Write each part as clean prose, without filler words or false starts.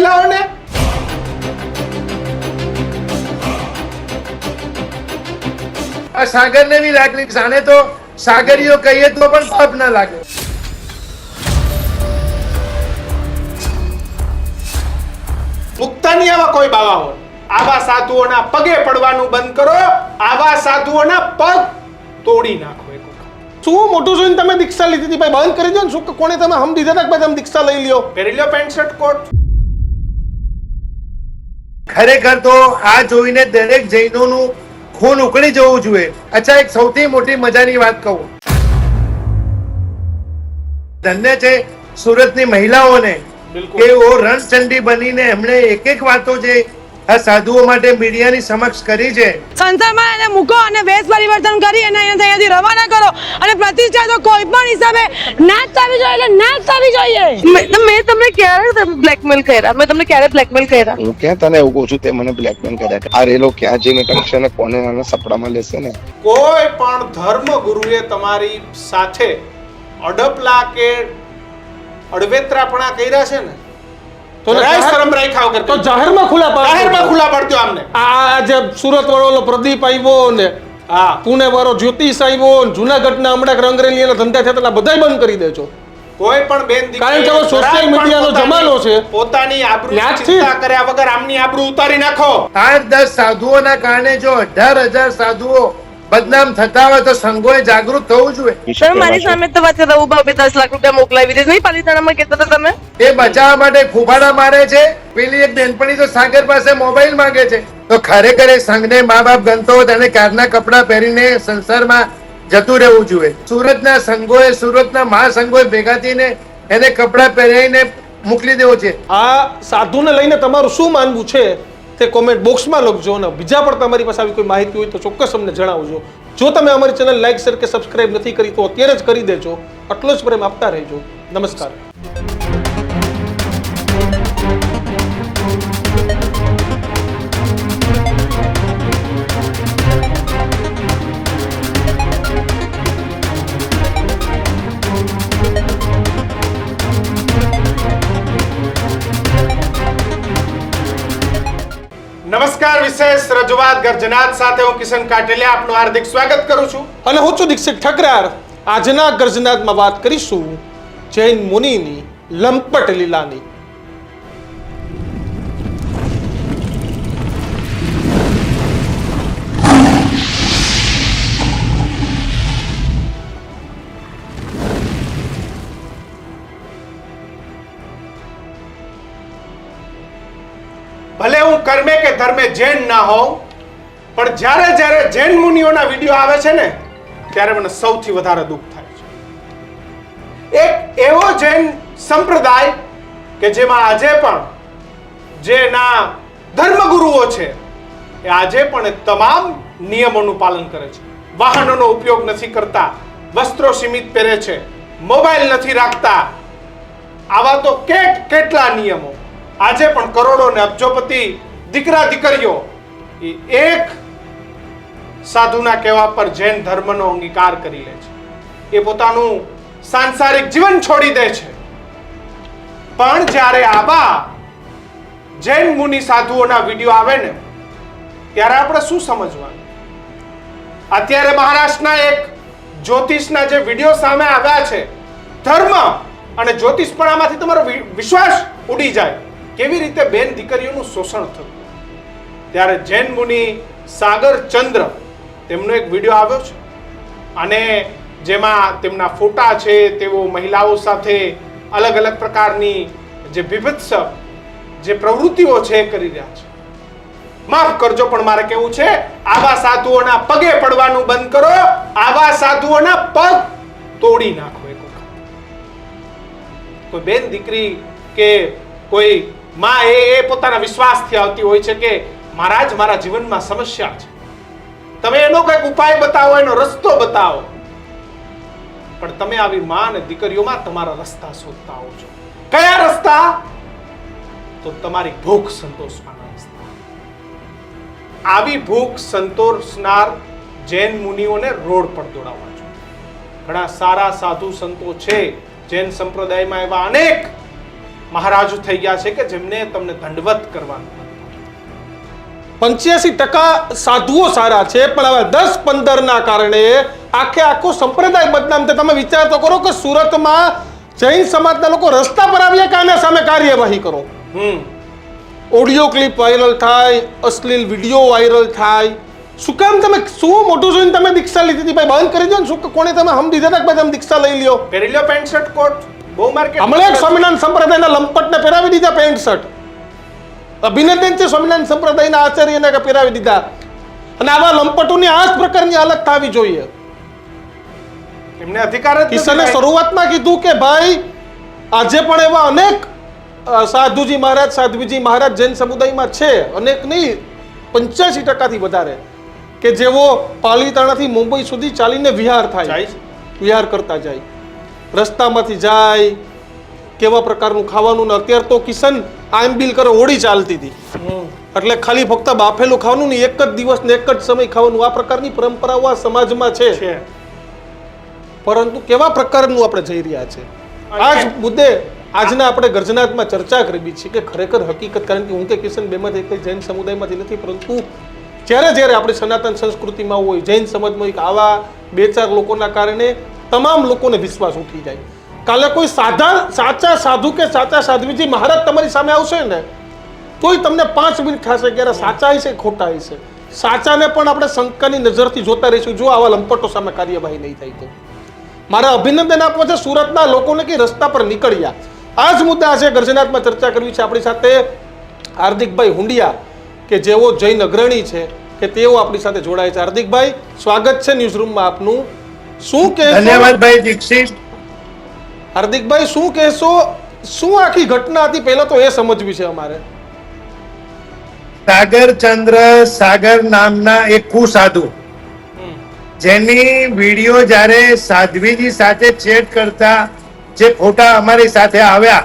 મહિલાઓને? આ સાગરને બી લાગણી સાને તો સાગરીઓ કહીએ તો પણ પાપ ના લાગે. મુક્તાની આવા કોઈ બાવા હોય, આવા સાધુઓના પગે પડવાનું બંધ કરો. આવા સાધુઓના પગ તોડી નાખો એક વખત. શું મોટું જોઈને તમે દીક્ષા લીધી હતી ભાઈ? બંધ કરી દો ને. શું કોણે તમે હમ દીધા હતા કે ભાઈ તમે દીક્ષા લઈ લ્યો? પહેરી લ્યો પેન્ટ શર્ટ કોટ. ખરેખર તો આ જોઈને દરેક જૈનોનું ખૂન ઉકળી જવું જોઈએ. અચ્છા, એક સૌથી મોટી મજાની વાત કહું. ધન્ય છે સુરતની મહિલાઓને કે ઓ રણચંડી બનીને એમણે એક એક વાતો જે આ સાધુઓ માટે મીડિયાની સમક્ષ કરી છે. સંસારમાં એને મૂકો અને વેશ પરિવર્તન કરી અને અહીંયાથી રવાના કરો અને પ્રતિષ્ઠા તો કોઈ પણ હિસાબે નાશ થવી જોઈએ એટલે નાશ થવી જોઈએ. મેં તમને ક્યારે બ્લેકમેલ કર્યા? મેં તમને ક્યારે બ્લેકમેલ કર્યા? હું ક્યાં તને એવું કહું છું તે મને બ્લેકમેલ કર્યા? આ રેલો ક્યાં જઈને કરશે ને કોને આને સપડામાં લેશે ને? કોઈ પણ ધર્મ ગુરુએ તમારી સાથે અડપલા કે અડવેતરાપણા કર્યા છે ને તો શરમ રાખ્યા વગર તો જાહેરમાં ખુલ્લા પાડજો આમને. આ જે સુરત વાળો પ્રદીપ આવ્યો ને, હા પુણે વાળો જ્યોતિષ આવ્યો, જુનાગઢના હમણાં રંગરેલીના ધંધા થતા બધાય બંધ કરી દેજો. કોઈ પણ બેન દીકરી, કારણ કે સોશિયલ મીડિયાનો જમાનો છે, પોતાની આબરૂ ચિંતા કર્યા વગર આમની આબરૂ ઉતારી નાખો. 8-10 સાધુઓના કારણે જો 18,000 સાધુઓ બદનામ થતા હોય તો સંઘોએ જાગૃત થવું જોઈએ. તમે મારી સામે તો વાત રહું બાબે 10 લાખ રૂપિયા મોકલાવી દે નહીં પાલિતાણામાં કહેતા હતા તમે. એ બચાવવા માટે ફૂફાડા મારે છે. પેલી એક બેનપણી તો સાગર પાસે મોબાઈલ માંગે છે. તો ખરેખર એ સંઘને મા બાપ ગણતો હોય તેને કારના કપડા પહેરીને સંસારમાં જતું રહેવું જોઈએ. સુરતના સંઘોએ, સુરતના મહાસંઘોએ ભેગા થઈને એને કપડા પહેરાઈને મોકલી દેવો છે. આ સાધુને લઈને તમારું શું માનવું છે તે કોમેન્ટ બોક્સમાં લખજો અને બીજા પણ તમારી પાસે આવી કોઈ માહિતી હોય તો ચોક્કસ અમને જણાવજો. જો તમે અમારી ચેનલ લાઈક, શેર કે સબસ્ક્રાઇબ નથી કરી તો અત્યારે જ કરી દેજો. આટલો જ પ્રેમ આપતા રહેજો. નમસ્કાર. નમસ્કાર. વિશેષ રજૂઆત ગર્જનાત સાથે હું કિશન કાટેલિયા આપનું હાર્દિક સ્વાગત કરું છું અને હું છું દીક્ષિત ઠકરાર. આજના ગર્જનાતમાં વાત કરીશું જૈન મુનિની લંપટ લીલાની. ભલે હું કર્મે કે ધર્મે જૈન ના હોઉં, પણ જ્યારે જ્યારે જૈન મુનિઓના વિડીયો આવે છે ને ત્યારે મને સૌથી વધારે દુઃખ થાય છે. એક એવો જૈન સંપ્રદાય કે જેમાં આજે પણ જેના ધર્મગુરુઓ છે એ આજે પણ તમામ નિયમોનું પાલન કરે છે. વાહનોનો ઉપયોગ નથી કરતા, વસ્ત્રો સીમિત પહેરે છે, મોબાઈલ નથી રાખતા. આવા તો કેટલા નિયમો આજે પણ કરોડો ને અબજોપતિ દીકરા દીકરીઓ એક સાધુના કહેવા પર જૈન ધર્મનો અંગીકાર કરી લે છે. એ પોતાનું સાંસારિક જીવન છોડી દે છે. પણ જ્યારે આવા જૈન મુનિ સાધુઓના વિડીયો આવે ને ત્યારે આપણે શું સમજવાનું? અત્યારે મહારાષ્ટ્રના એક જ્યોતિષના જે વિડીયો સામે આવ્યા છે, ધર્મ અને જ્યોતિષ પણ આમાંથી તમારો વિશ્વાસ ઉડી જાય કેવી રીતે બેન દીકરીઓનું શોષણ થતું. ત્યારે જૈન મુનિ સાગર ચંદ્ર તેમનો એક વિડીયો આવ્યો છે અને જેમાં તેમના ફોટા છે, તેઓ મહિલાઓ સાથે અલગ અલગ પ્રકારની જે વિભત્સ જે પ્રવૃત્તિઓ છે એ કરી રહ્યા છે. માફ કરજો પણ મારે કેવું છે, આવા સાધુઓના પગે પડવાનું બંધ કરો. આવા સાધુઓના પગ તોડી નાખો એક વખત. કોઈ બેન દીકરી કે કોઈ માં એ પોતાના વિશ્વાસથી આવતી હોય છે કે મહારાજ મારા જીવનમાં સમસ્યા છે, તમે એનો કંઈક ઉપાય બતાવો, એનો રસ્તો બતાવો. પણ તમે આવી માં અને દીકરીઓમાં તમારા રસ્તા શોધતા હો છો. કયા રસ્તા? તો તમારી ભૂખ સંતોષવાના રસ્તા. આવી ભૂખ સંતોષનાર જૈન મુનિઓને રોડ પર દોડાવવા જોઈએ. ઘણા સારા સાધુ સંતો છે જૈન સંપ્રદાયમાં, એવા અનેક મહારાજ થઈ ગયા છે કે જેમને તમને દંડવત કરવાનું 85% સાધુઓ સારા છે, પણ હવે 10-15 ના કારણે આખો સંપ્રદાય બદનામ થાય. તમે વિચાર તો કરો કે સુરતમાં જૈન સમાજના લોકો રસ્તા પર આવ્યા કે આના સામે કાર્યવાહી કરો. ઓડિયો ક્લિપ વાયરલ થાય, અશ્લીલ વિડીયો વાયરલ થાય. શું કામ તમે શું મોટું જોઈને તમે દીક્ષા લીધી હતી? ભાઈ બંધ કરી દો ને. શું કોને તમે હમ દીધા હતા કે ભાઈ તમે દીક્ષા લઈ લ્યો? પહેરી લ્યો પેન્ટ શર્ટ કોટ. બહુ માર્કેટ હમણાં એક સ્વામિનારાયણ સંપ્રદાયના લંપટને પહેરાવી દીધા પેન્ટ શર્ટ. અભિનંદન છે સ્વામિનારાયણ સંપ્રદાયના આચાર્યને કે પહેરાવી દીધા. અને આવા લંપટોની આ જ પ્રકારની હાલત થવી જોઈએ. એમને અધિકાર જ કિશને શરૂઆતમાં કીધું કે ભાઈ આજે પણ એવા અનેક સાધુજી મહારાજ સાધ્વીજી મહારાજ જૈન સમુદાયમાં છે, અનેક નહીં 85% વધારે, કે જેઓ પાલીતાણાથી મુંબઈ સુધી ચાલીને વિહાર થાય, વિહાર કરતા જાય, રસ્તામાંથી જાય, કેવા પ્રકારનું ખાવાનું. અત્યારે તો કિશન આંબીલ કરે હોળી ચાલતી હતી, એટલે ખાલી ફક્ત બાફેલું ખાવાનું ને એક જ દિવસ ને એક જ સમય ખાવાનું, આ પ્રકારની પરંપરાઓ આ સમાજમાં છે. પરંતુ કેવા પ્રકારનું આપણે જઈ રહ્યા છે આ જ મુદ્દે આજના આપણે ગર્જનાથમાં ચર્ચા કરવી છે કે ખરેખર હકીકત. કારણ કે હું કે કિશન બેમાંથી એક જૈન સમુદાયમાંથી નથી, પરંતુ જ્યારે આપણી સનાતન સંસ્કૃતિમાં હોય, જૈન સમાજમાં એક આવા 2-4 લોકોના કારણે તમામ લોકોને વિશ્વાસ ઉઠી જાય. કાલે કોઈ સાચા સાધુ કે સાચા સાધ્વીજી મહારાજ તમારી સામે આવશે ને તોય તમને 5 મિનિટ થશે કે સાચા છે ખોટા છે. સાચાને પણ આપણે શંકાની નજરથી જોતા રહીશું જો આવા લંપટો સામે કાર્યવાહી નહીં થાય તો. મારા અભિનંદન આપવા છે સુરતના લોકોને કે રસ્તા પર નીકળ્યા. આ જ મુદ્દા આજે ગર્જનાથમાં ચર્ચા કરવી છે. આપણી સાથે હાર્દિકભાઈ હુંડિયા કે જેઓ જૈન અગ્રણી છે કે તેઓ આપણી સાથે જોડાય છે. હાર્દિકભાઈ, સ્વાગત છે ન્યૂઝ રૂમમાં આપનું. શું કહેશો? ધન્યવાદ ભાઈ દીક્ષિત. હાર્દિકભાઈ, શું કહેશો? શું આખી ઘટના હતી પહેલા તો એ સમજવી છે અમારે. સાગરચંદ્ર સાગર નામના એક કુસાધુ જેની વિડીયો જ્યારે સાધ્વીજી સાથે ચેટ કરતા જે ફોટા અમારી સાથે આવ્યા,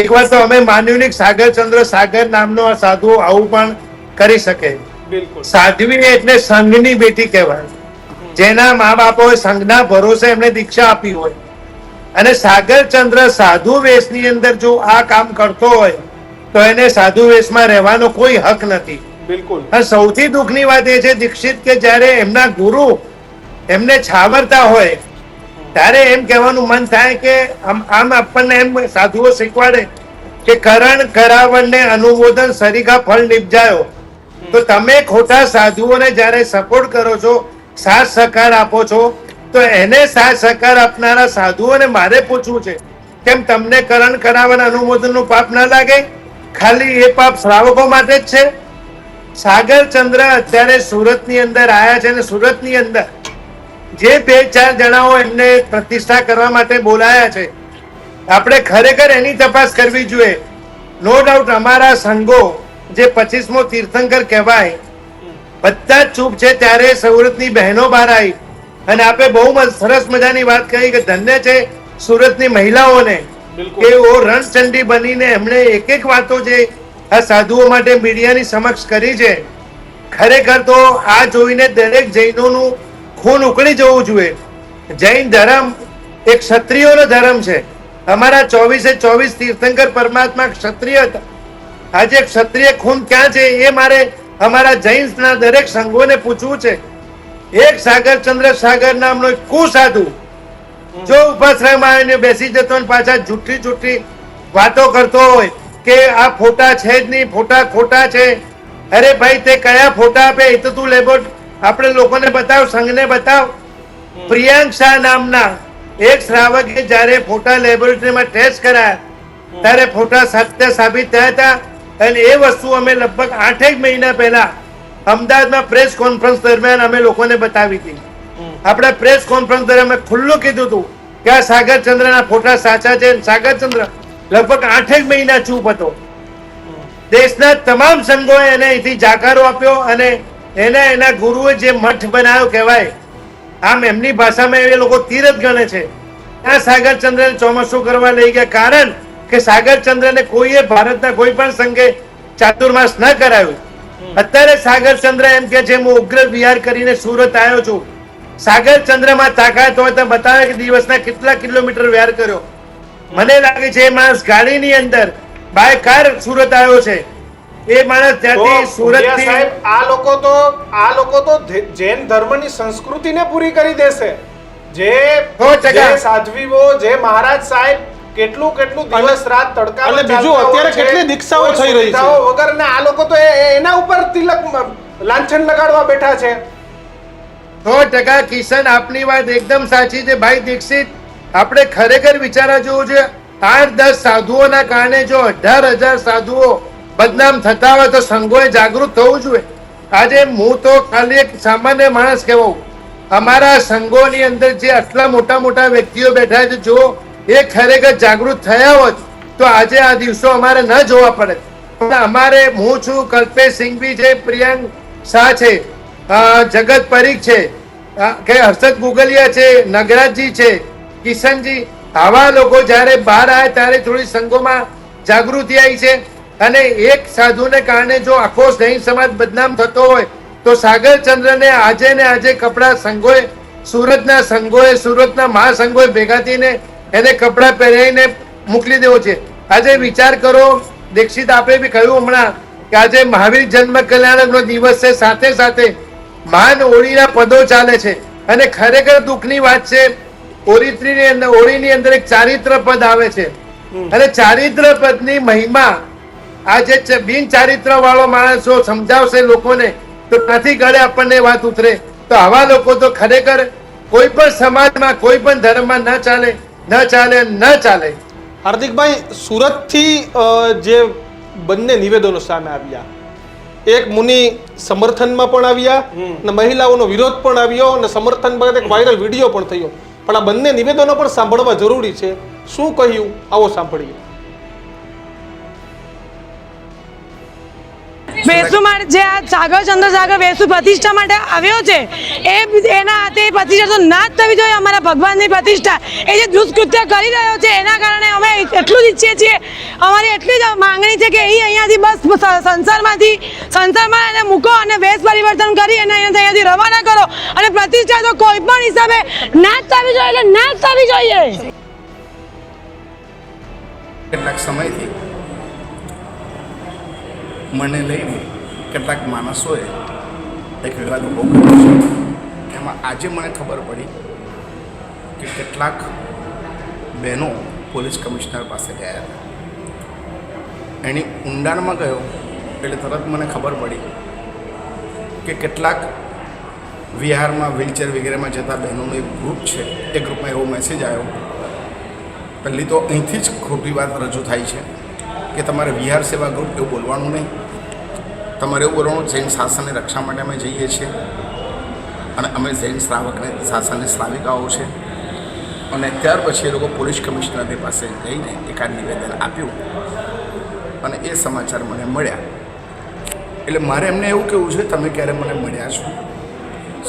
એકવાર તો અમે માન્યું નહીં સાગરચંદ્ર સાગર નામનો આ સાધુ આવું પણ કરી શકે. સાધ્વી એટલે સંઘની બેટી કહેવાય, જેના મા બાપોએ સંઘના ભરોસે એમને દીક્ષા આપી હોય. અને સાગરચંદ્ર સાધુ વેશની અંદર જો આ કામ કરતો હોય તો એને સાધુ વેશમાં રહેવાનો કોઈ હક નથી. બિલકુલ. સૌથી દુઃખની વાત એ છે દીક્ષિત કે જ્યારે એમના ગુરુ એમને છાવરતા હોય ત્યારે એમ કહેવાનું મન થાય કે આમ આપણને એમ સાધુઓ શીખવાડે કે કરણ કરાવણને અનુમોદન સરીખા ફળ નિપજાયો. તો તમે ખોટા સાધુઓને જ્યારે સપોર્ટ કરો છો, સાથ સહકાર આપો છો, તો એને સાથ સહકાર આપનારા સાધુઓને મારે પૂછવું છે કેમ તમને કરણ કરાવણ અનુમોદનનું પાપ ના લાગે? ખાલી એ પાપ શ્રાવકો માટે જ છે. સાગરચંદ્ર અત્યારે સુરતની અંદર આયા છે અને સુરતની અંદર જે 2-4 જણાઓ એમને પ્રતિષ્ઠા કરવા માટે બોલાયા છે, આપણે ખરેખર એની તપાસ કરવી જોઈએ. નો ડાઉટ અમારા સંઘો જે 25મો તીર્થંકર કહેવાય બધા જ ચૂપ છે. ત્યારે સુરતની બહેનો બહાર આવી અને આપે બહુ સરસ મજાની વાત કહી કે ધન્ય છે સુરતની મહિલાઓને કે ઓ રણચંડી બનીને એમણે એક વાતો જે આ સાધુઓ માટે મીડિયાની સમક્ષ કરી છે. ખરેખર તો આ જોઈને દરેક જૈનોનું ખૂન ઉકળી જવું જોઈએ. જૈન ધર્મ એક ક્ષત્રિયોનો ધર્મ છે. અમારા 24 તીર્થંકર પરમાત્મા ક્ષત્રિય હતા. આજે ક્ષત્રિય ખૂન ક્યાં છે એ મારે અમારા જૈનના દરેક સંઘોને પૂછવું છે. એક સાગરચંદ્ર સાગર નામનો એક કુસાધુ જો ઉપાશ્રયમાં આવીને બેસી જતો અને પાછા જૂઠી વાતો કરતો હોય કે આ ફોટા છે જ નહીં, ફોટા ખોટા છે. અરે ભાઈ તે કયા ફોટા આપે એ તો તું લેબોટ આપણે લોકોને બતાવ, સંઘને બતાવ. પ્રિયાંક શાહ નામના એક શ્રાવકે જ્યારે ફોટા લેબોરેટરીમાં ટેસ્ટ કરાયા ત્યારે ફોટા સત્ય સાબિત થયા હતા. અને એ વસ્તુ અમે લગભગ 8 મહિના પહેલા અમદાવાદમાં પ્રેસ કોન્ફરન્સ દરમિયાન અમે લોકોને બતાવી હતી. આપણે પ્રેસ કોન્ફરન્સ દરમિયાન અમે ખુલ્લું કીધું હતું કે આ સાગરચંદ્રના ફોટા સાચા છે. સાગરચંદ્ર લગભગ 8 મહિના ચૂપ હતો. દેશના તમામ સંઘોએ એને અહીંથી જાકારો આપ્યો અને એના ગુરુએ જે મઠ બનાવ્યો કહેવાય, આમ એમની ભાષામાં એ લોકો તીરથ ગણે છે. આ સાગરચંદ્રને ચોમાસું કરવા લઈ ગયા કારણ કે સાગરચંદ્રને કોઈએ ભારતના કોઈ પણ સંઘે ચાતુર્માસ ન કરાવ્યું. અત્યારે સાગરચંદ્ર એમ કે છે હું ઉગ્ર વિહાર કરીને સુરત આવ્યો છું. સાગરચંદ્રમાં તાકાત હોય તો બતાવે કે દિવસના કેટલા કિલોમીટર વિહાર કર્યો. મને લાગે છે એ માણસ ગાડીની અંદર બાય કાર સુરત આવ્યો છે. એ માણસ ત્યાંથી સુરત ભુડિયા સાહેબ, આ લોકો તો જૈન ધર્મની સંસ્કૃતિને પૂરી કરી દેશે. જે 100%. જે સાધ્વીઓ, જે મહારાજ સાહેબ કેટલું દિવસ રાત તડકા અને બીજું અત્યારે કેટલી દીક્ષાઓ થઈ રહી છે વગર ને આ લોકો તો એના ઉપર તિલક લાંછન લગાડવા બેઠા છે. 100% કિશન, આપની વાત એકદમ સાચી છે ભાઈ દીક્ષિત. આપણે ખરેખર વિચારવા જેવું છે. 8-10 સાધુઓના કારણે જો 18,000 સાધુઓ બદનામ થતા હોય તો સંઘોએ જાગૃત થવું જોઈએ. આજે હું તો ખાલી એક સામાન્ય માણસ કહેવાઉં. અમારા સંઘોની અંદર જે આટલા મોટા વ્યક્તિઓ બેઠા છે, જો એ ખરેખર જાગૃત થયા હોત તો આજે આ દિવસો અમારે ન જોવા પડે. પણ અમારે, હું છું, કલ્પેશ સિંઘવી છે, પ્રિયાંક શાહ છે, જગત પરીખ છે, કે હર્ષદ ગુગલિયા છે, નગરાજજી છે, કિશનજી, આવા લોકો જ્યારે બહાર આવ્યા ત્યારે થોડી સંઘોમાં જાગૃતિ આવી છે. અને એક સાધુને કારણે જો આખો જૈન સમાજ બદનામ થતો હોય તો સાગરચંદ્રને આજે ને આજે કપડા સંઘોએ, સુરતના મહાસંઘોએ ભેગા થઈને એને કપડા પહેરાવીને મોકલી દેવો છે. આજે વિચાર કરો દીક્ષિત, આપણે બી કહ્યું હમણાં કે આજે મહાવીર જન્મ કલ્યાણકનો દિવસ છે, સાથે સાથે મહાન હોળીના પદો ચાલે છે. અને ખરેખર દુઃખની વાત છે, હોળીની અંદર એક ચારિત્ર પદ આવે છે. અને ચારિત્ર પદની મહિમા આજે બિન ચારિત્ર વાળો માણસો સમજાવશે લોકોને તો નથી ગળે આપણને વાત ઉતરે. તો આવા લોકો તો ખરેખર કોઈ પણ સમાજમાં, કોઈ પણ ધર્મમાં ન ચાલે. હાર્દિકભાઈ, સુરતથી જે બંને નિવેદનો સામે આવ્યા, એક મુનિ સમર્થનમાં પણ આવ્યા અને મહિલાઓનો વિરોધ પણ આવ્યો અને સમર્થન બાદ એક વાયરલ વિડીયો પણ થયો. પણ આ બંને નિવેદનો પણ સાંભળવા જરૂરી છે. શું કહ્યું, આવો સાંભળીએ. વેસુ માટે જે આ સાગર વેસુ પ્રતિષ્ઠા માટે આવ્યો છે, એના હાથે પ્રતિષ્ઠા તો ના જ થવી જોઈએ. અમારા ભગવાનની પ્રતિષ્ઠા, એ જે દુષ્કૃત્ય કરી રહ્યો છે એના કારણે અમે એટલું જ ઈચ્છીએ છીએ, અમારી એટલી જ માંગણી છે કે એ અહીંયાથી બસ સંસારમાં એને મૂકો અને વેશ પરિવર્તન કરી એને અહીંયાથી રવાના કરો. અને પ્રતિષ્ઠા તો કોઈ પણ હિસાબે ના જ થવી જોઈએ, એટલે ના જ થવી જોઈએ. કેટલાક સમયથી મને લઈને કેટલાક માણસોએ એક વિવાદ ઊભો કર્યો છે. એમાં આજે મને ખબર પડી કે કેટલાક બહેનો પોલીસ કમિશનર પાસે ગયા હતા. એની ઊંડાણમાં ગયો એટલે તરત મને ખબર પડી કે કેટલાક વિહારમાં વ્હીલચેર વગેરેમાં જતા બહેનોનું એક ગ્રુપ છે. એ ગ્રુપમાં એવો મેસેજ આવ્યો, પહેલી તો અહીંથી જ ખોટી વાત રજૂ થાય છે કે તમારે વિહાર સેવા ગ્રુપ એવું બોલવાનું નહીં. તમારે એવું બોલવાનું જૈન શાસનની રક્ષા માટે અમે જઈએ છીએ અને અમે જૈન શ્રાવકને શાસનની શ્રાવિકાઓ છે. અને ત્યાર પછી એ લોકો પોલીસ કમિશનરની પાસે જઈને એકાદ નિવેદન આપ્યું અને એ સમાચાર મને મળ્યા. એટલે મારે એમને એવું કહેવું છે, તમે ક્યારે મને મળ્યા છો?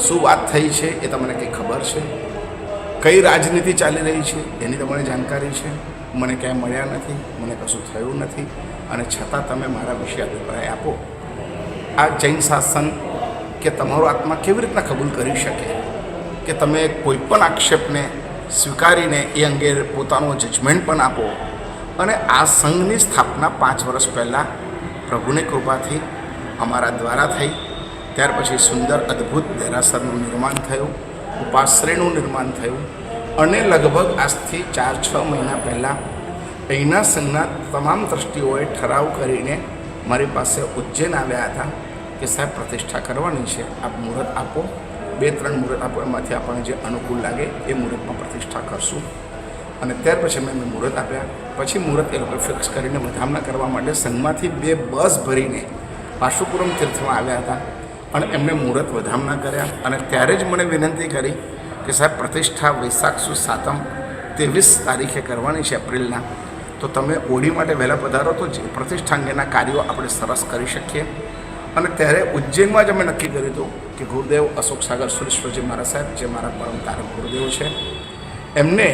શું વાત થઈ છે એ તમને કંઈ ખબર છે? કઈ રાજનીતિ ચાલી રહી છે એની તમને જાણકારી છે? મને ક્યાંય મળ્યા નથી, મને કશું થયું નથી, અને છતાં તમે મારા વિશે અભિપ્રાય આપો. આ જૈન શાસન કે તમારો આત્મા કેવી રીતના કબૂલ કરી શકે કે તમે કોઈ પણ આક્ષેપને સ્વીકારીને એ અંગે પોતાનો જજમેન્ટ પણ આપો? અને આ સંઘની સ્થાપના 5 વર્ષ પહેલાં પ્રભુની કૃપાથી અમારા દ્વારા થઈ. ત્યાર પછી સુંદર અદ્ભુત દેરાસરનું નિર્માણ થયું, ઉપાશ્રયનું નિર્માણ થયું, અને લગભગ આજથી 4-6 મહિના પહેલાં અહીંના સંઘના તમામ ટ્રસ્ટીઓએ ઠરાવ કરીને મારી પાસે ઉજ્જૈન આવ્યા હતા કે સાહેબ પ્રતિષ્ઠા કરવાની છે, આપ મુહૂર્ત આપો. 2-3 મુહૂર્ત આપો, એમાંથી આપણને જે અનુકૂળ લાગે એ મુહૂર્તમાં પ્રતિષ્ઠા કરશું. અને ત્યાર પછી મેં મુહૂર્ત આપ્યા. પછી મુહૂર્ત એ લોકો ફિક્સ કરીને વધામણા કરવા માટે સંઘમાંથી 2 બસ ભરીને પાશુપુરમ તીર્થમાં આવ્યા હતા અને એમને મુહૂર્ત વધામણા કર્યા. અને ત્યારે જ મને વિનંતી કરી કે સાહેબ પ્રતિષ્ઠા વૈશાખ સુદ સાતમ 23 તારીખે કરવાની છે એપ્રિલના, તો તમે હોળી માટે વહેલા પધારો તો જે પ્રતિષ્ઠા અંગેના કાર્યો આપણે સરસ કરી શકીએ. અને ત્યારે ઉજ્જૈનમાં જ અમે નક્કી કર્યું હતું કે ગુરુદેવ અશોક સાગર સુરેશ્વરજી મારા સાહેબ, જે મારા પરમ તારક ગુરુદેવ છે, એમને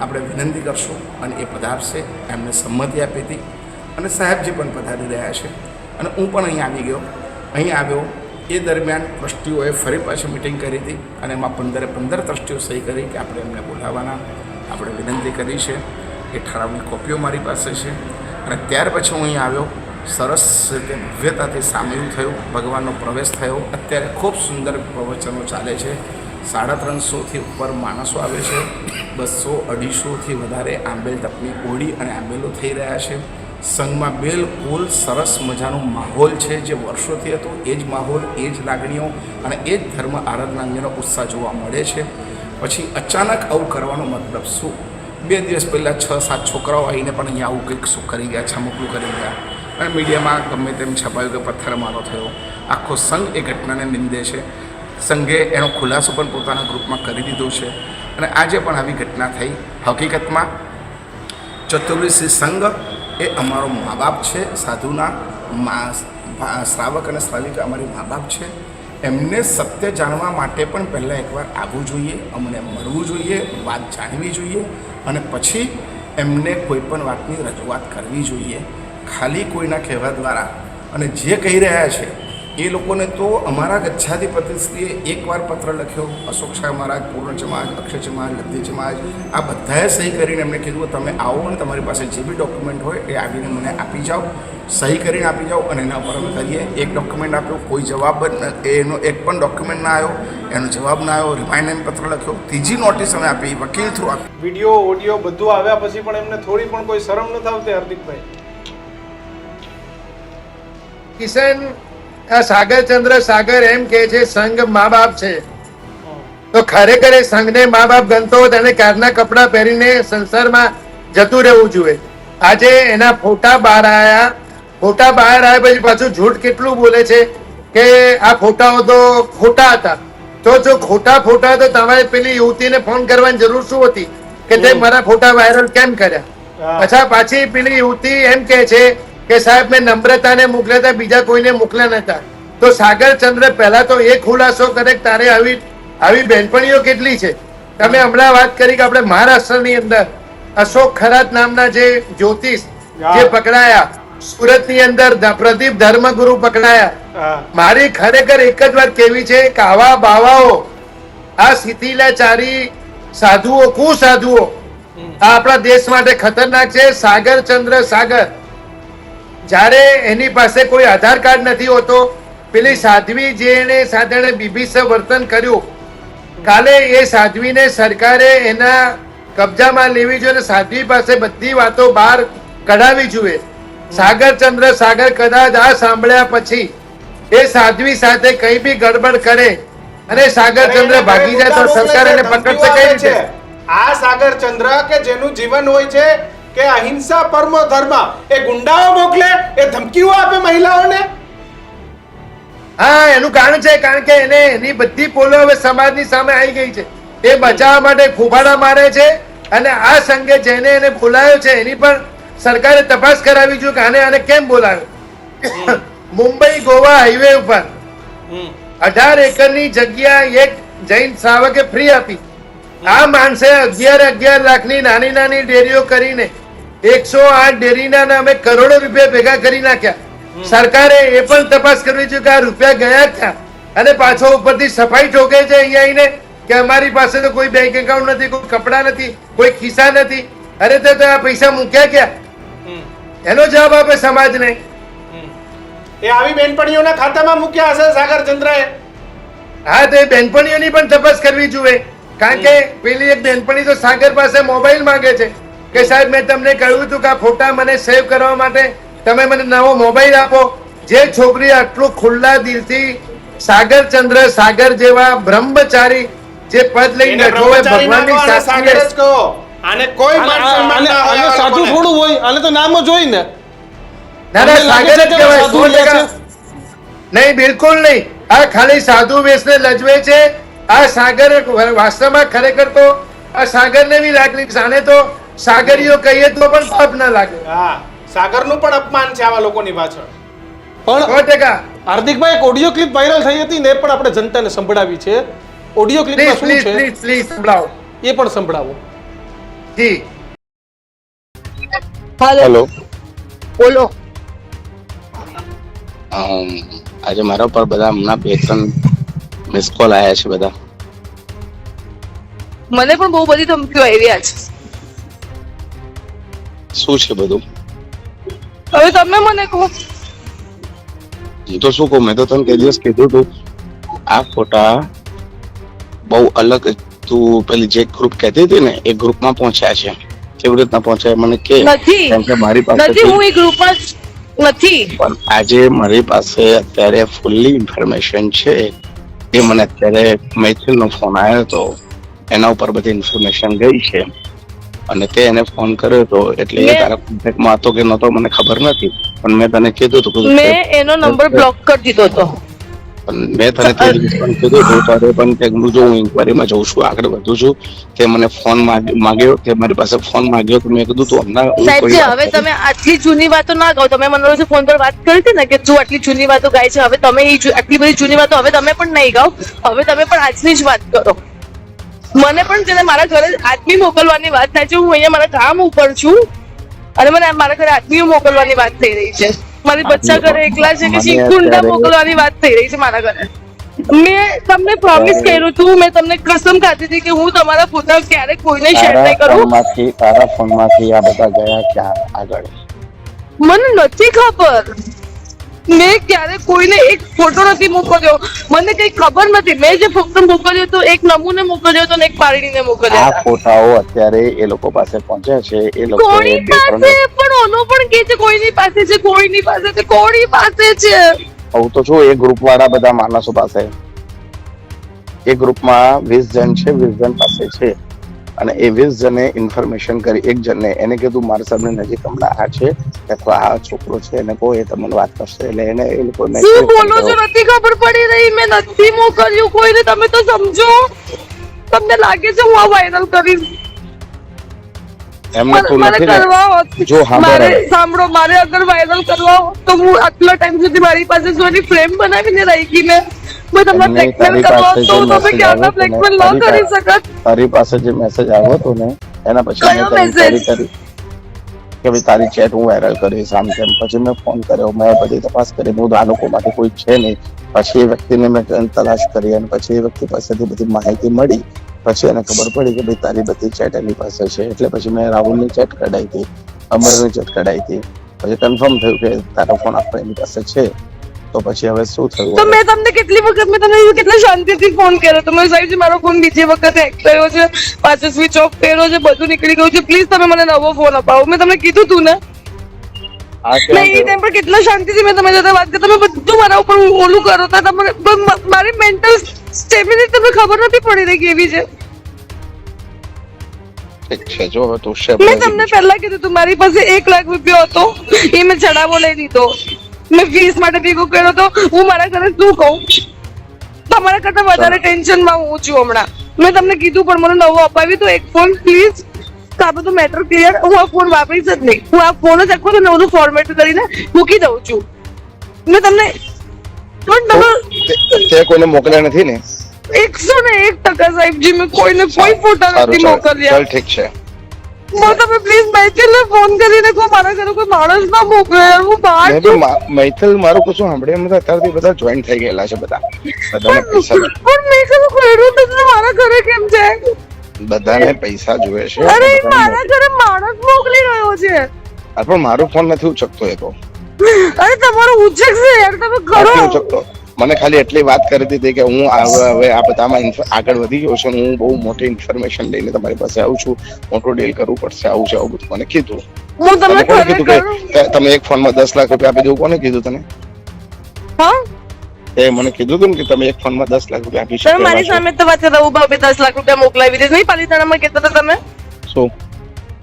આપણે વિનંતી કરશું અને એ પધારશે. એમને સંમતિ આપી હતી અને સાહેબજી પણ પધારી રહ્યા છે. અને હું પણ અહીં આવી ગયો. અહીં આવ્યો એ દરમિયાન ટ્રસ્ટીઓએ ફરી પાછી મિટિંગ કરી હતી અને એમાં 15 ટ્રસ્ટીઓ સહી કરી કે આપણે એમને બોલાવવાના, આપણે વિનંતી કરી છે. એ ઠરાવની કોપીઓ મારી પાસે છે. અને ત્યાર પછી હું અહીં આવ્યો, સરસ રીતે ભવ્યતાથી સામેલ થયો, ભગવાનનો પ્રવેશ થયો. અત્યારે ખૂબ સુંદર પ્રવચનો ચાલે છે. 350થી ઉપર માણસો આવે છે. 200-250થી વધારે આંબેલ તપની ઓળી અને આંબેલો થઈ રહ્યા છે. સંઘમાં બિલકુલ સરસ મજાનો માહોલ છે, જે વર્ષોથી હતો એ જ માહોલ, એ જ લાગણીઓ અને એ જ ધર્મ આરાધના અંગેનો ઉત્સાહ જોવા મળે છે. પછી અચાનક આવું કરવાનો મતલબ શું? 2 દિવસ પહેલાં 6-7 છોકરાઓ આવીને પણ અહીંયા આવું કંઈક શું કરી ગયા, છમકલું કરી ગયા અને મીડિયામાં ગમે તેમ છપાયું કે પથ્થરમારો થયો. આખો સંઘ એ ઘટનાને નિંદે છે. સંઘે એનો ખુલાસો પણ પોતાના ગ્રુપમાં કરી દીધો છે અને આજે પણ આવી ઘટના થઈ. હકીકતમાં ચતુર્વેદી સંઘ એ અમારો મા બાપ છે, સાધુના શ્રાવક અને શ્રાવિકા અમારી મા બાપ છે. એમને સત્ય જાણવા માટે પણ પહેલાં એકવાર આવવું જોઈએ, અમને મળવું જોઈએ, વાત જાણવી જોઈએ અને પછી એમને કોઈ પણ વાતની રજૂઆત કરવી જોઈએ. ખાલી કોઈના કહેવા દ્વારા અને જે કહી રહ્યા છે એ લોકોને તો અમારા ગચ્છાધિપતિશ્રીએ એકવાર પત્ર લખ્યો, અશોક શાહ મહારાજ, પૂર્ણ સમાજ, અક્ષય સમાજ, લબ્ધિ સમાજ, આ બધાએ સહી કરીને એમને કીધું તમે આવો અને તમારી પાસે જે બી ડોક્યુમેન્ટ હોય એ આવીને મને આપી જાઓ, સહી કરીને આપી જાઓ અને એના ઉપર અમે કરીએ. એક ડોક્યુમેન્ટ આપ્યો, કોઈ જવાબ એનો એક પણ ડોક્યુમેન્ટ ના આવ્યો, એનો જવાબ ના આવ્યો. રિમાઇન્ડર પત્ર લખ્યો, ત્રીજી નોટિસ અમે આપી, વકીલ થ્રુ આપી. વિડીયો ઓડિયો બધું આવ્યા પછી પણ એમને થોડી પણ કોઈ શરમ ન આવતી? હાર્દિકભાઈ, કિશન, આ સાગરચંદ્ર સાગર એમ કે છે સંઘ મા બાપ છે, તો ખરેખર એ સંઘને મા બાપ ગણતો હોત એને કારના કપડાં પહેરીને સંસારમાં જતું રહેવું જોઈએ. આજે એના ફોટા બહાર આવ્યા, ફોટા બહાર આવ્યા પછી પાછું જૂઠ કેટલું બોલે છે કે આ ફોટાઓ તો ખોટા હતા. તો જો ખોટા ફોટા તો તમારે પેલી યુવતીને ફોન કરવાની જરૂર શું હતી કે તે મારા ફોટા વાયરલ કેમ કર્યા? અચ્છા, પાછી પેલી યુવતી એમ કે છે કે સાહેબ મેં નમ્રતાને મોકલ્યા હતા, બીજા કોઈને મોકલ્યા નતા. તો સાગરચંદ્ર પહેલા તો એ ખુલાસો કરે કે તારે આવી બહેનપણીઓ કેટલી છે? તમે હમણાં વાત કરી કે આપણે મહારાષ્ટ્રની અંદર અશોક ખરાત નામના જે જ્યોતિષ જે પકડાયા, સુરતની અંદર પ્રદીપ ધર્મગુરુ પકડાયા. મારી ખરેખર એક જ વાત કેવી છે કે આવા બાવાઓ, આ શિથિલાચારી સાધુઓ, કુસાધુઓ આ આપણા દેશ માટે ખતરનાક છે. સાગરચંદ્ર સાગર જ્યારે એની પાસે કોઈ આધાર કાર્ડ નથી હોતો, પેલી સાધ્વી જેને સાથે બીભત્સ વર્તન કર્યું, કાલે એ સાધ્વીને સરકારે એના કબજામાં લેવી જોઈએ અને સાધ્વી પાસે બધી વાતો બહાર કઢાવી જોઈએ. સાગરચંદ્ર સાગર કદાચ આ સાંભળ્યા પછી એ સાધ્વી સાથે કઈ બી ગડબડ કરે અને સાગરચંદ્ર ભાગી જાય તો સરકાર એને પકડશે કઈ રીતે? આ સાગરચંદ્ર કે જેનું જીવન હોય છે કે અહિંસા પરમો ધર્મ, એ ગુંડાઓ મોકલે, એ ધમકીઓ આપે મહિલાઓને. હા, એનું કારણ છે કારણ કે એને એની બધી પોલો હવે સમાજની સામે આવી ગઈ છે. એ બચાવવા માટે ફૂફાડા મારે છે અને આ સંઘે જેને એને બોલાયો છે એની પણ સરકારે તપાસ કરાવી જોઈએ કે આને કેમ બોલાવ્યો. મુંબઈ ગોવા હાઈવે ઉપર 18 એકરની જગ્યા એક જૈન શ્રાવકે ફ્રી આપી. આ માણસે 11 લાખની નાની નાની ડેરીઓ કરીને 108 ડેરીના નામે કરોડો રૂપિયા ભેગા કરી નાખ્યા. સરકારે એ પણ તપાસ કરવી જોઈએ કે આ રૂપિયા ગયા ક્યાં અને પાછો ઉપરથી સફાઈ ઠોકે છે અહીંયા આવીને કે અમારી પાસે તો કોઈ બેંક એકાઉન્ટ નથી, કોઈ કપડા નથી, કોઈ ખિસ્સા નથી. અરે તો આ પૈસા મૂક્યા ક્યાં? એનો જવાબ આપે સમાજને. એ આવી બેનપણીઓના ખાતામાં મૂક્યા હશે સાગરચંદ્રએ. હા, તો એ બેનપણીઓની પણ તપાસ કરવી જોઈએ. કારણ કે પેલી એક બેનપણી તો સાગર પાસે મોબાઈલ માંગે છે કે સાહેબ મેં તમને કહ્યું હતું કે આ ફોટા મને સેવ કરવા માટે તમે મને નવો મોબાઈલ આપો. જે છોકરી આટલું ખુલ્લા દિલથી સાગરચંદ્ર સાગર જેવા બ્રહ્મચારી જે પદ લઈને બેઠો હોય, ભગવાનની સાગર જ કહો. આને કોઈ માન સન્માન ના હોય. આને સાચું થોડું હોય, આને તો નામ જ હોય ને. ના ના, સાગર જ કહેવાય 100%. નહીં, બિલકુલ નહીં. આ ખાલી સાધુ વેશને લજવે છે. આ સાગર વાસ્તવમાં ખરેખર તો આ સાગરને બી લાગણી, આને તો સાગરીઓ કહીએ તો પણ પાપ ના લાગે. હા, સાગરનું પણ અપમાન છે આવા લોકોની પાછળ. પણ 100%. હાર્દિકભાઈ, એક ઓડિયો ક્લિપ વાયરલ થઈ હતી ને, એ પણ આપણે જનતાને સંભળાવી છે. ઓડિયો ક્લિપમાં શું છે પ્લીઝ સંભળાવો. એ પણ સંભળાવો. જી હેલો, બોલો. આજે મારા પર બધા હમણાં 2-3 મિસ કોલ આવ્યા છે બધા. મને પણ બહુ બધી ધમકીઓ આવી છે. શું છે બધું? હવે તમે મને કહો. હું તો શું કહું, મેં તો તને તે દિવસ કીધું તું આ ફોટા બહુ અલગ, તું પેલી જે ગ્રુપ કહેતી હતી ને એ ગ્રુપમાં પહોંચ્યા છે. કેવી રીતના પહોંચ્યા મને કે. નથી કેમ કે મારી પાસે નથી, હું એ ગ્રુપમાં નથી. પણ આજે મારી પાસે અત્યારે ફૂલ્લી ઇન્ફોર્મેશન છે. એ મને અત્યારે મૈથિલનો ફોન આવ્યો હતો, એના ઉપર બધી ઇન્ફોર્મેશન ગઈ છે અને તે એને ફોન કર્યો હતો એટલે એ તારા કોન્ટેક્ટમાં હતો કે નહોતો મને ખબર નથી, પણ મેં તને કીધું હતું. મેં એનો નંબર બ્લોક કરી દીધો હતો. પણ મેં તને તે દિવસ પણ કીધું હતું તારે પણ કે જો હું ઇન્કવાયરીમાં જઉં છું, આગળ વધું છું, તે મને ફોન માંગ્યો, તે મારી પાસે ફોન માંગ્યો તો મેં કીધું તું હમણાં સાહેબ છે, હવે તમે આટલી જૂની વાતો ના કહો. તમે મને રોજ ફોન પર વાત કરી હતી ને કે તું આટલી જૂની વાતો ગાય છે, હવે તમે આટલી બધી જૂની વાતો હવે તમે પણ નહીં ગાઓ. હવે તમે પણ આજની જ વાત કરો. મને પણ છે ને મારા ઘરે આદમી મોકલવાની વાત થાય છે. હું અહીંયા મારા કામ ઉપર છું અને મને મારા ઘરે આદમીઓ મોકલવાની વાત થઈ રહી છે. મારી બચ્ચા ઘરે એકલા છે કે ગુંડા મોકલવાની વાત થઈ રહી છે મારા ઘરે. મેં તમને પ્રોમિસ કર્યું હતું, મેં તમને કસમ ખાધી હતી કે હું તમારા ફોટા ક્યારેક કોઈને શેર નહીં કરું. તારા ફોનમાંથી આ બધા ગયા ક્યાં આગળ? મને નથી ખબર. મેં ક્યારે કોઈને એક ફોટો નથી મોકલ્યો. મને કઈ ખબર નથી. મેં જે ફોટો મોકલ્યો હતો એક નમૂને મોકલ્યો હતો ને એક પારડીને મોકલ્યો આ ફોટાઓ અત્યારે એ લોકો પાસે પહોંચ્યા છે. એ લોકો કોની પાસે પણ ઓનો પણ કે છે કોઈની પાસે છે, કોઈની પાસે છે, કોની પાસે છે. હું તો છું એ ગ્રુપ વાળા બધા માણસો પાસે. એ ગ્રુપમાં 20 જણ છે, 20 જણ પાસે છે અને એ 20 જણે ઇન્ફોર્મેશન કરી. એક જણને એને કીધું મારા સામે નજીક હમણાં આ છે અથવા આ છોકરો છે, એને કહો એ તમને વાત કરશે. એટલે એને એ લોકો શું બોલો છો? નથી ખબર પડી રહી. મેં નથી મોકલ્યું કોઈને. તમે તો સમજો. તમને લાગે છે હું આ વાયરલ કરીશ? એમને તો મારે નથી કરવા ને. હોત, જો મારે સાંભળો, મારે અગર વાયરલ કરવા હોત તો હું આટલા ટાઈમ સુધી મારી પાસે સોની ફ્રેમ બનાવીને રાખી મેં તમને બ્લેકમેલ કરવા હોત તો તમે ક્યારના બ્લેકમેલ ન કરી શકત. તારી પાસે જે મેસેજ આવ્યો હતો ને એના પછી મેં કયો તને મેસેજ? કરી કે ભાઈ તારી ચેટ હું વાયરલ કરીશ આમ તેમ. પછી મેં ફોન કર્યો, મેં બધી તપાસ કરી, હું આ લોકોમાંથી કોઈ છે નહીં. પછી એ વ્યક્તિને મેં તલાશ કરી અને પછી એ વ્યક્તિ પાસેથી બધી માહિતી મળી. પછી એને ખબર પડી કે ભાઈ તારી બધી ચેટ એની પાસે છે. એટલે પછી મેં રાહુલની ચેટ કઢાઈ હતી, અમરની ચેટ કઢાઈ હતી. પછી કન્ફર્મ થયું કે તારો ફોન આપણે એની પાસે છે. તો પછી હવે શું થયું? તો મેં તમને કેટલી વખત મેં તમને કેટલા શાંતિથી ફોન કર્યો તો મેં સાહેબ મારો ફોન બીજી વખત હેક થયો છે, પાછો સ્વિચ ઓફ કર્યો છે, બધું નીકળી ગયું છે. પ્લીઝ તમે મને નવો ફોન અપાવો. મેં તમને કીધું તું ને. મેં એ ટાઈમ પર કેટલા શાંતિથી મેં તમારી સાથે વાત કરી. તમે બધું મારા ઉપર ઓલું કરો તો તમને મારી મેન્ટલ સ્ટેબિલિટી તમને ખબર નથી પડી રહી કેવી છે. ઠીક છે, જો હવે તું છે. મેં તમને પહેલા કીધું તું મારી પાસે 1 લાખ રૂપિયા હતો, એ મેં ચડાવો લઈ લીધો. મેં ફીસ માટે ભેગો કર્યો તો. હું મારા ઘરે શું કહું? તમારા કરતા વધારે ટેન્શનમાં હું છું હમણાં. મેં તમને કીધું પણ મને નવો અપાવી તો એક ફોન પ્લીઝ. આ બધું મેટર ક્લિયર. હું આ ફોન વાપરીશ જ નહીં. હું આ ફોન જ આખો ને બધું ફોર્મેટ કરીને મૂકી દઉં છું. મેં તમને પણ તમે તે કોઈને મોકલ્યા નથી ને? 101% સાહેબજી મેં કોઈને કોઈ ફોટા નથી મોકલ્યા. ચાલ ઠીક છે. તમે પ્લીઝ મૈથિલને ફોન કરીને કહો મારા ઘરે કોઈ માણસ ના મોકલે. હું બહાર છું. મૈથિલ મારું કશું સાંભળે એમ અત્યારથી બધા જોઈન થઈ ગયેલા છે. બધાને પૈસા પણ મેં કશું કર્યું નથી. મારા ઘરે કેમ છે? બધાને પૈસા જોઈએ છે. અરે મારા ઘરે માણસ મોકલી રહ્યો છે. પણ મારો ફોન નથી ઉચકતો એ તો. અરે તમારો ઉચકશે યાર, તમે કરો. નથી ઉચકતો. મને ખાલી એટલી વાત કરી દીધી કે હું હવે આ બધામાં આગળ વધી ગયો છું. હું બહુ મોટી ઇન્ફોર્મેશન લઈને તમારી પાસે આવું છું, મોટું ડીલ કરવું પડશે, આવું છે આવું બધું મને કીધું. હું તમને કોને કીધું ખરેખર કે તમે એક ફોનમાં 10 લાખ રૂપિયા આપી દઉં? કોને કીધું તને? હા એ મને કીધું હતું ને કે તમે એક ફોનમાં 10 લાખ રૂપિયા આપી તમે શકો મારી સામે તો વાત કરતા ઉભા 10 લાખ રૂપિયા મોકલાવી દે. નહીં પાલિતાણામાં કહેતા હતા તમે શું?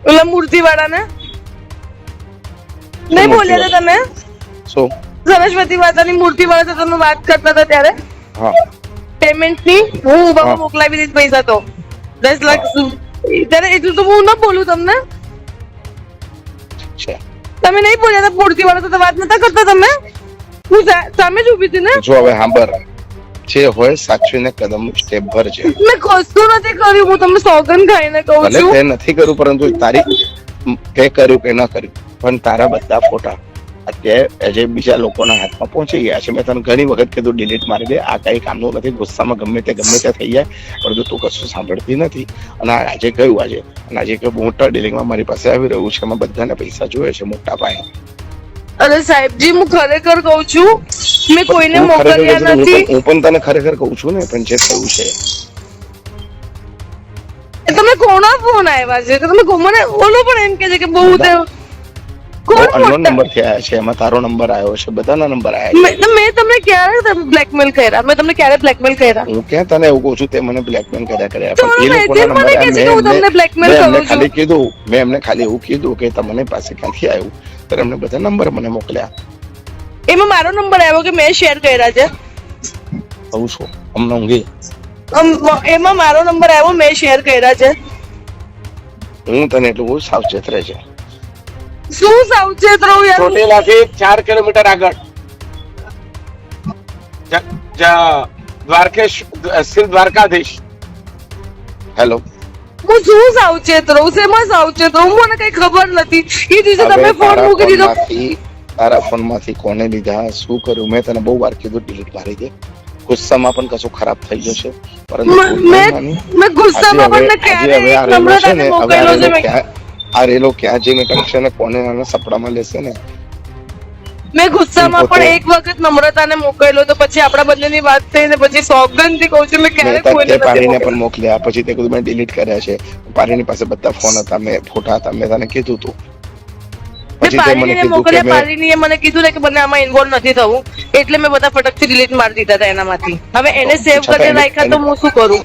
ઓલા મૂર્તિવાળાને નહીં બોલ્યા હતા તમે? શું? સરસ્વતી માતાની મૂર્તિવાળા સાથે તમે વાત કરતા હતા ત્યારે હા, પેમેન્ટની હું ઉભામાં મોકલાવી દીધી પૈસા તો 10 લાખ ત્યારે. એટલું તો હું ન બોલું તમને. છે. તમે નહીં બોલ્યા હતા મૂર્તિવાળા સાથે વાત નતા કરતા તમે? હું સામે જ ઉભી હતી ને. જો હવે સાંભળ, જે હોય સાચવીને કદમ સ્ટેપ ભરજે. મેં કશું નથી કર્યું. હું તમને સોગંદ ખાઈને કહું ભલે છું. તે નથી કર્યું પરંતુ તારી તે કર્યું કે ન કર્યું પણ તારા બધા ફોટા અત્યારે જે બીજા લોકોના હાથમાં પહોંચી ગયા છે. મેં તને ઘણી વખત કીધું ડિલીટ મારી દે, આ કઈ કામનું નથી, ગુસ્સામાં ગમે તે થઈ જાય, પરંતુ તું કશું સાંભળતી નથી. અને આજે કહ્યું અને આજે કે મોટા ડીલિંગમાં મારી પાસે આવી રહ્યું છે, એમાં બધાને પૈસા જોઈએ છે મોટા પાયે. અરે સાહેબજી, હું ખરેખર કહું છું, મેં કોઈને તું ખરેખર મોકલ્યા કહેતી નથી. હું પણ તને ખરેખર કહું છું ને, પણ જે થયું છે તમે કોના ફોન આવ્યા છે? તમે મને ઓલો પણ એમ કે છે કે બહુ કોણ અનનોન નંબર થી આવ્યા છે, એમાં તારો નંબર આવ્યો છે, બધાના નંબર આવ્યા છે. મેં તમને ક્યારે બ્લેકમેલ કર્યા? મેં તમને ક્યારે બ્લેકમેલ કર્યા? હું ક્યાં તને એવું કહું છું તે મને બ્લેકમેલ કર્યા તો પણ એ લોકોના મને કહે છે કે હું તમને બ્લેકમેલ નંબર કરું છું. ખાલી કીધું, મેં એમને ખાલી એવું કીધું કે તમને પાસે ક્યાંથી આવ્યું, તો એમને બધા નંબર મને મોકલ્યા. એમાં મારો નંબર આવ્યો કે મેં શેર કર્યા છે? કહું છું અમને ઊંઘી એમાં મારો નંબર આવ્યો, મેં શેર કર્યા છે? હું તને એટલું બહુ સાવચેત રહેજે. શું સાવચેત રહું યાર? ચોટીલાથી 4 કિલોમીટર આગળ દ્વારકાધીશ. હેલો, હું શું સાવચેત રહું? શેમાં સાવચેત રહું? મને કઈ ખબર નથી. એ દિવસે તમે ફોન મૂકી દીધો. તારા ફોન માંથી કોને લીધા, શું કર્યું, મેં તને બહુ વાર કીધું ડિલીટ મારી દે. ગુસ્સામાં પણ કશું ખરાબ થઈ જશે, પરંતુ મેં ગુસ્સામાં પણ ક્યારે નમ્રતાને મોકલ્યો છે? આ રેલો ક્યાં જઈને ટકશે ને કોને આને સપડામાં લેશે ને. મેં ગુસ્સામાં પણ એક વખત નમ્રતાને મોકલ્યો, તો પછી આપણા બંનેની વાત થઈ ને પછી સોગંદથી કહું છું મેં ક્યારે કોઈને નથી પારીને મોકલ્યો. પણ મોકલ્યા, પછી તે કીધું મેં ડિલીટ કર્યા છે. પારીની પાસે બધા ફોન હતા, મેં ફોટા હતા, મેં તને કીધું તું. મેં પારીને મોકલ્યા, પારીનીએ મને કીધું ને કે મને આમાં ઇન્વોલ્વ નથી થવું, એટલે મેં બધા ફટકથી ડિલીટ મારી દીધા હતા એનામાંથી. હવે એને સેવ કરીને રાખ્યા તો હું શું કરું?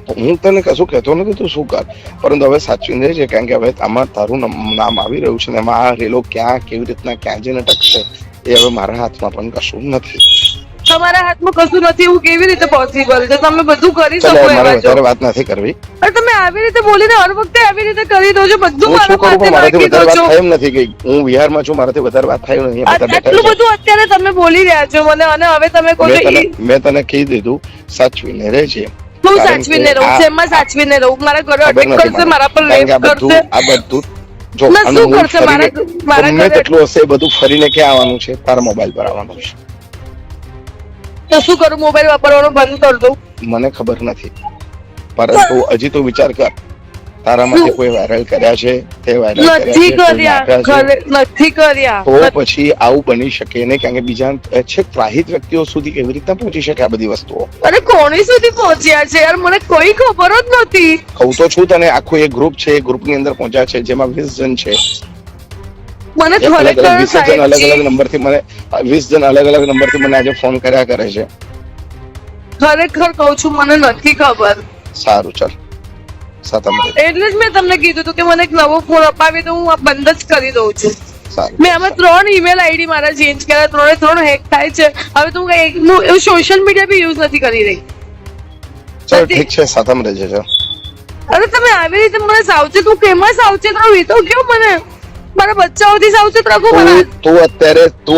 હું તને કશું કહેતો નથી, તું શું કર, પરંતુ હવે સાચવીને રહેજે, કારણ કે હવે આમાં તારું નામ આવી રહ્યું છે ને એમાં આ રેલો ક્યાં કેવી રીતના ક્યાં જઈને ટકશે એ હવે મારા હાથમાં પણ કશું નથી. તમારા હાથમાં કશું નથી એવું કેવી રીતે પોસિબલ છે? તમે બધું કરી શકો મારે એવા છો. વધારે વાત નથી કરવી. પણ તમે આવી રીતે બોલીને હર વખતે આવી રીતે કરી દો છો, બધું હું શું મારા કરું, પાસે પણ મારાથી નાખી દો વધારે વાત છો. થાય એમ નથી ગઈ. હું બિહારમાં છું, મારાથી વધારે વાત થાય નહીં. આટલું બધું અત્યારે તમે બોલી રહ્યા છો મને, અને હવે તમે કહો છો મેં તને કહી દીધું સાચવીને રહેજે. હું સાચવીને રહું? શેમાં સાચવીને રહું? મારા ઘરે અટેક કરશે, મારા પર લેપ કરશે. આ બધું જો ના, શું કરશે? મારા ગમે ઘરે તેટલું હશે એ બધું ફરીને ક્યાં આવવાનું છે? તારા મોબાઈલ પર આવવાનું છે. તો શું કરું? મોબાઈલ વાપરવાનું બંધ કરી દઉં? મને ખબર નથી, પરંતુ હજી તું વિચાર કર, તારામાંથી કોઈ વાયરલ કર્યા છે, તે વાયરલ નથી કર્યા છે, નથી કર્યા. તો પછી આવું બની શકે નહીં, કારણ કે બીજા છે ત્રાહિત વ્યક્તિઓ સુધી કેવી રીતના પહોંચી શકે આ બધી વસ્તુઓ? અરે કોની સુધી પહોંચ્યા છે યાર? મને કોઈ ખબર જ નથી. કહું તો છું તને, આખું એક ગ્રુપ છે, એ ગ્રુપની અંદર પહોંચ્યા છે, જેમાં 20 જણ છે. મને અલગ અલગ ખરેખર 20 જણ અલગ અલગ નંબરથી મને 20 જણ અલગ અલગ નંબરથી મને આજે ફોન કર્યા કરે છે. ખરેખર કહું છું, મને નથી ખબર. સારું, ચાલ સાતમ એટલે જ મેં તમને કીધું હતું કે મને એક નવો ફોન અપાવી દો, હું આ બંધ જ કરી દઉં છું. સારું. મેં આમાં 3 ઈમેલ આઈડી મારા ચેન્જ કર્યા, 3 હેક થાય છે. હવે તો હું એવું સોશિયલ મીડિયા બી યુઝ નથી કરી રહી. ચાલ ઠીક છે, સાતમ રહેજે. ચાલ. અરે તમે આવી રીતે મને સાવચેત, હું કેમાં સાવચેત રહું એ તો કયો મને. મારા બચ્ચાઓથી સાવચેત રાખો મને. તું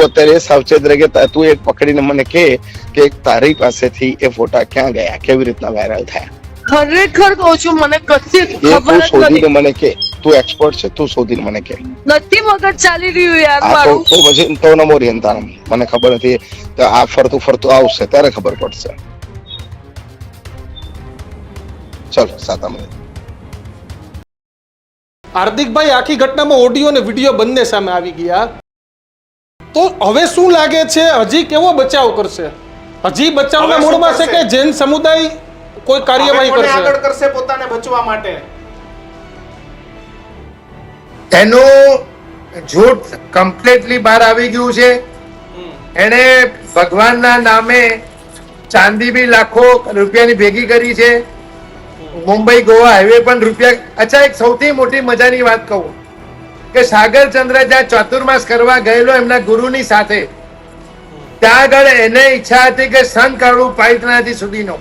અત્યારે સાવચેત રહે કે તું એક પકડીને મને કે તારી પાસેથી એ ફોટા ક્યાં ગયા, કેવી રીતના વાયરલ થયા? ખરેખર કહું છું, મને કશી એ ખબર તું જ શોધીને નથી. મને કે, તું એક્સપર્ટ છે, તું શોધીને મને કે. નથી મગજ ચાલી રહ્યું યાર આ મારું. તો પછી તો નમો રે તારા, મને ખબર નથી, તો આ ફરતું આવશે ત્યારે ખબર પડશે. ચલ સાતમ. હાર્દિકભાઈ, આખી ઘટનામાં ઓડિયો અને વિડીયો બંને સામે આવી ગયા, તો હવે શું લાગે છે, હજી કેવો બચાવ કરશે? હજી બચાવના હવે શું મૂડમાં છે કરશે? કે જૈન સમુદાય કોઈ કાર્યવાહી કોને આગળ કરશે? કરશે પોતાને બચવા માટે? એનું જૂઠ કમ્પ્લીટલી બહાર આવી ગયું છે. એને ભગવાનના નામે ચાંદી બી લાખો રૂપિયાની ભેગી કરી છે. મુંબઈ ગોવા હાઈવે પણ રૂપિયા. અચ્છા, એક સૌથી મોટી મજાની વાત કહું કે સાગરચંદ્ર જ્યાં ચાતુર્માસ કરવા ગયેલો એમના ગુરુની સાથે, ત્યાં આગળ એને ઈચ્છા હતી કે સંત કાઢવું પાઇતનાથી સુધીનો.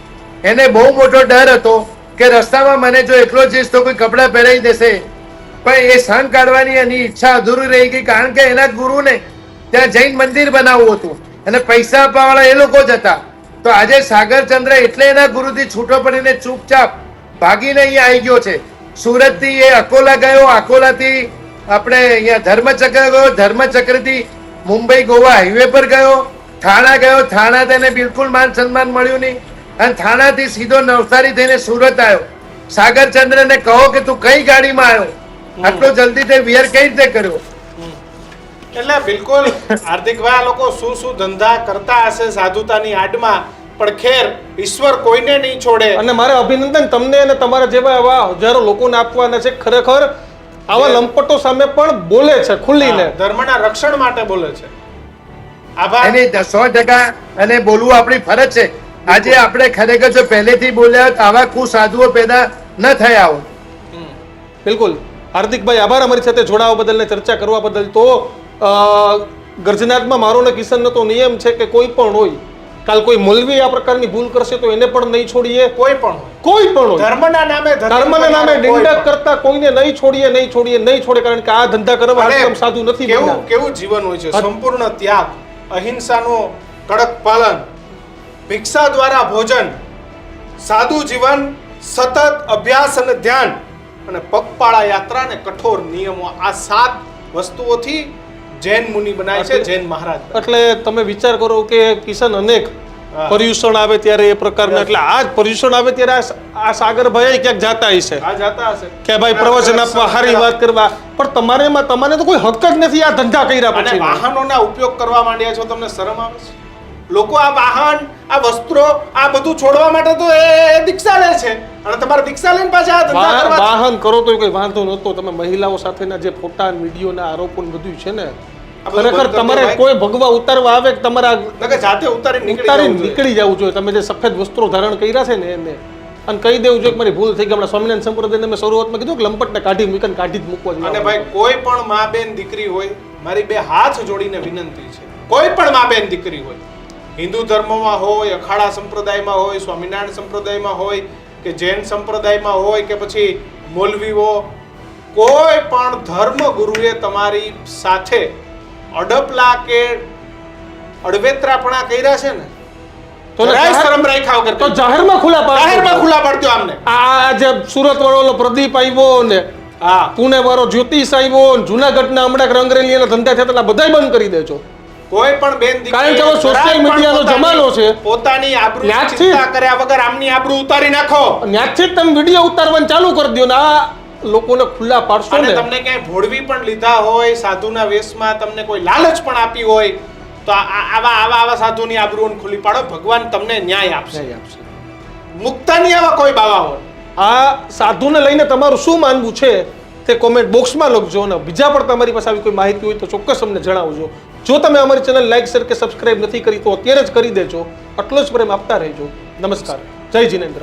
એને બહુ મોટો ડર હતો કે રસ્તામાં મને જો એકલો જઈશ તો કોઈ કપડાં પહેરાવી દેશે, પણ એ સંત કાઢવાની એની ઈચ્છા અધૂરી રહી ગઈ, કારણ કે એના ગુરુને ત્યાં જૈન મંદિર બનાવવું હતું અને પૈસા આપવાવાળા એ લોકો જ હતા. તો આજે સાગરચંદ્ર એટલે એના ગુરુથી છૂટો પડીને ચૂપચાપ ભાગીને અહીંયા આવી ગયો છે. સુરતથી એ અકોલા ગયો, અકોલાથી આપણે અહીંયા ધર્મચક્ર ગયો, ધર્મચક્રથી મુંબઈ ગોવા હાઈવે પર ગયો, થાણા ગયો, થાણા તેને બિલકુલ માન સન્માન મળ્યું નહીં, અને થાણાથી સીધો નવસારી થઈને સુરત આવ્યો. સાગરચંદ્રને કહો કે તું કઈ ગાડીમાં આવ્યો, આટલો જલ્દી તે વિયર કઈ રીતે કર્યો? એટલે બિલકુલ હાર્દિકભાઈ, આ લોકો શું શું ધંધા કરતા હશે સાધુતાની આડમાં, પણ ખેર ઈશ્વર કોઈને નહીં છોડે. અને મારે અભિનંદન તમને અને તમારા જેવા એવા હજારો લોકોને આપવાના છે. ખરેખર આવા લંપટો સામે પણ બોલે છે ખુલ્લીને, ધર્મના રક્ષણ માટે બોલે છે. આભાર. એની 100% અને બોલવું આપણી ફરજ છે. આજે આપણે ખરેખર જો પહેલેથી બોલ્યા હોત, આવા કુસાધુઓ પેદા ન થયા હોત. બિલકુલ. હાર્દિકભાઈ આભાર અમારી સાથે જોડાવા બદલ ને ચર્ચા કરવા બદલ. તો ગર્જનાથમાં મારો ને કિશનનો તો નિયમ છે કે કોઈ પણ હોય, કાલ કોઈ મૌલવી આ પ્રકારની ભૂલ કરશે તો એને પણ નહીં છોડીએ. કોઈ પણ હોય, કોઈ પણ હોય, ધર્મના નામે ધર્મના નામે ડિંડક કરતા કોઈને નહીં છોડીએ, નહીં છોડીએ, નહીં છોડે. કારણ કે આ ધંધા કરવા એકદમ સાધુ નથી. કેવું કેવું જીવન હોય છે, સંપૂર્ણ ત્યાગ, અહિંસાનું કડક પાલન, ભિક્ષા દ્વારા ભોજન, સાદું જીવન, સતત અભ્યાસ અને ધ્યાન, અને પગપાળા યાત્રા અને કઠોર નિયમો. આ 7 વસ્તુઓથી જૈન મુનિ બનાય છે, જૈન મહારાજ. એટલે તમે વિચાર કરો કે કિશન અનેક પર્યુષણ આવે ત્યારે એ પ્રકારના, એટલે આ જ પર્યુષણ આવે ત્યારે આ સાગરભાઈ ક્યાંક જાતા હશે આ જાતા હશે કે ભાઈ પ્રવચન આપવા, સારી વાત કરવા, પણ તમારે તો કોઈ હક જ નથી આ ધંધા કર્યા અને પછી. વાહનોના ઉપયોગ કરવા માંડ્યા છો, તમને શરમ આવે છે? લોકો આ વાહન, આ વસ્ત્રો, આ બધું છોડવા માટે તો એ દીક્ષા લે છે, અને તમારે દીક્ષા લઈને પાછા આ ધંધા કરવા છે. વાહન કરો તો કોઈ વાંધો નહોતો. તમે મહિલાઓ સાથેના જે ફોટા વિડીયોના આરોપો ને બધું છે ને, આ બધું ખરેખર બંધ કરી તમારે દો કોઈ ભગવા ઉતારવા આવે કે તમારા નકર જાતે ઉતારી નીકળી જવું જોઈએ. તમે જે સફેદ વસ્ત્રો ધારણ કર્યા છે ને એને, અને કહી દેવું જોઈએ કે મારી ભૂલ થઈ ગઈ. હમણાં સ્વામિનારાયણ સંપ્રદાયને મેં શરૂઆતમાં કીધું કે લંપટને કાઢી મૂકીને કાઢી જ મૂકવા જોઈએ. અને ભાઈ કોઈ પણ મા બેન દીકરી હોય, મારી 2 હાથ જોડીને વિનંતી છે, કોઈ પણ મા બેન દીકરી હોય, હિન્દુ ધર્મમાં હોય, અખાડા સંપ્રદાયમાં હોય, સ્વામિનારાયણ સંપ્રદાયમાં હોય કે જૈન સંપ્રદાયમાં હોય કે પછી મૌલવીઓ, કોઈ પણ ધર્મ ગુરુએ તમારી સાથે અડપલા કે અડવેતરાપણા કર્યા છે ને, તો જરાય શરમ રાખ્યા વગર તો જાહેરમાં ખુલ્લા પાડો. જાહેરમાં ખુલ્લા પાડજો આમને. આ જે સુરત વાળો પ્રદીપ આવ્યો ને, હા, પુણે વાળો જ્યોતિષ આવ્યો, જુનાગઢના હમણાં રંગરેલીના ધંધા થયા એટલે બધાય બંધ કરી દેજો. કોઈ પણ બેન દીકરી કારણ કે હવે સોશિયલ મીડિયાનો જમાનો છે. પોતાની આબરૂ ત્યાંથી- ચિંતા કર્યા વગર આમની આબરૂ ઉતારી નાખો. ત્યાંથી જ તમે વિડીયો ઉતારવાનું ચાલુ કરી દો ને આ લોકોને ખુલ્લા પાડશો અને ને. તમને ક્યાંય ભોળવી પણ લીધા હોય, સાધુના વેશમાં તમને કોઈ લાલચ પણ આપી હોય, તો આવા સાધુની આબરૂને ખુલ્લી પાડો. ભગવાન તમને ન્યાય આપશે. નહીં આપશે. મુક્તા નહીં આવા કોઈ બાવા હોય. આ સાધુને લઈને તમારું શું માનવું છે તે કોમેન્ટ બોક્સમાં લખજો, અને બીજા પણ તમારી પાસે આવી કોઈ માહિતી હોય તો ચોક્કસ અમને જણાવજો. જો તમે અમારી ચેનલ લાઈક, શેર કે સબસ્ક્રાઇબ નથી કરી તો અત્યારે જ કરી દેજો. આટલો જ પ્રેમ આપતા રહેજો. નમસ્કાર. જય જિનેન્દ્ર.